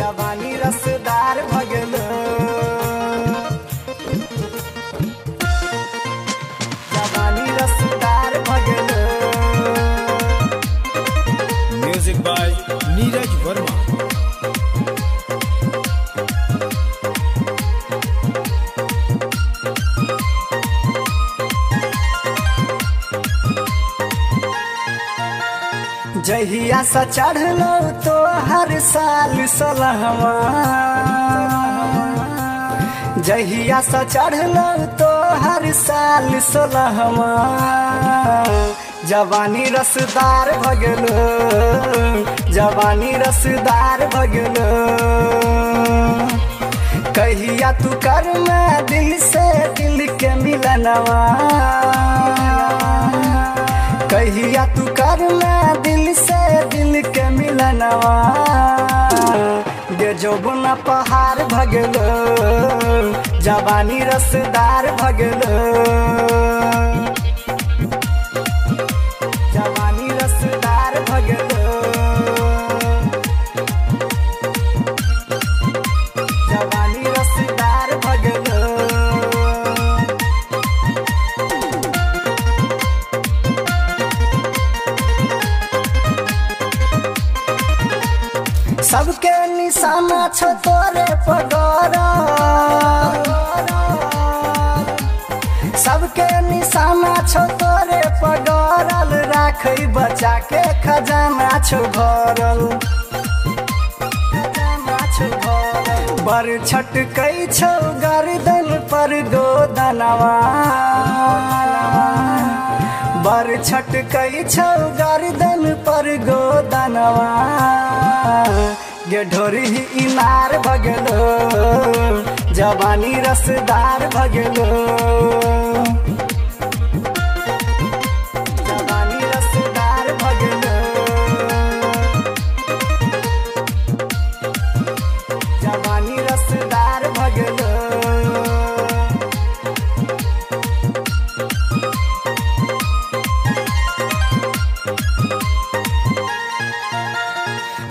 जवानी रसदार भगल जवानी रसदार भगल। Music by Neeraj Verma. जहिया सा चढ़लो तो हर साल सलहवा, जहिया सा चढ़लो तो हर साल सलहवा। जवानी रसदार भगलो जवानी रसदार भगलो। कहिया तू कर मैं दिल से दिल के मिलनवा, कहिया तू कर मैं दिल से दिल के मिलनवा। गे जोबना पहाड़ भगलो जवानी रसदार भगलो। जवानी रसदार भगलो जवानी रसदार भगलो। सबके निशाना छो तोरे पगोरा, सबके निशाना छो तोरे पगोरल। राखै बचा के खजाना छो भरल, खजाना छो भरल। बर छटकै छौ गर्दन पर गोदनवा, बर छटकै छौ गर्दन पर गोदनवा। गे ढोरी इनार भगलो जवानी रसदार भगलो। जवानी रसदार भगलो जवानी रसदार भगलो।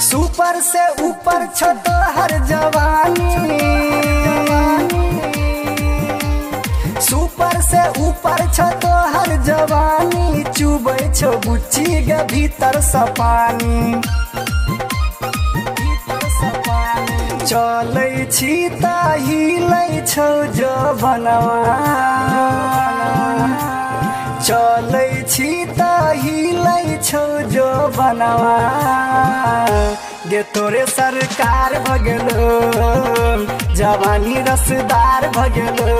सुपर से ऊपर छो तो हर जवानी, सुपर से ऊपर छो तो हर जवानी। चुबै छो बुच्ची गे भीतर सा पानी, भीतर सा पानी। चलै छी त हिलै छौ जवनवा, चलै छी त हिलै छौ जवनवा। गे तोरे सरकार भगलो जवानी रसदार भगलो।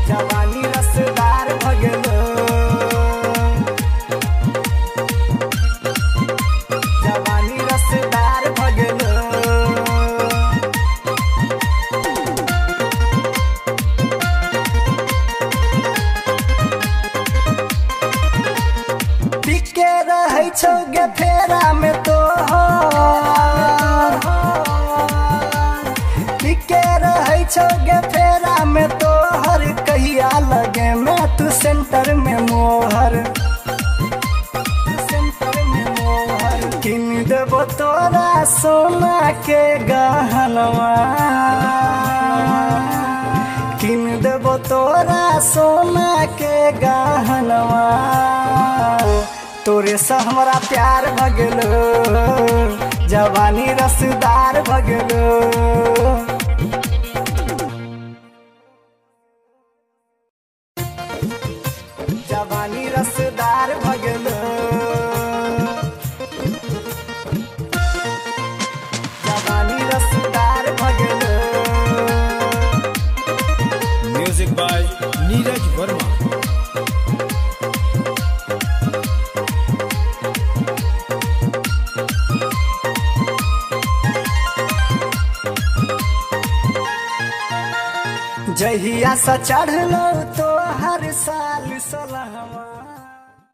जवानी रसदार भगलो जवानी रसदार भगलो। टिके रहै छौ गे फेरा में तोहर, टिके रहै छौ गे फेरा में तोहर। कहिया लगे मैं तू सेंटर में मोहर, सेंटर में मोहर। किन देबो तोरा सोना के गहनवा, किन देबो तोरा सोना के गहनवा। तोरे से हमरा प्यार भगलो जवानी रसदार भगलो। जवानी रसदार भगलो जवानी रसदार भगलो। Music by Neeraj Verma. जहिया सा चढ़लो तो हर साल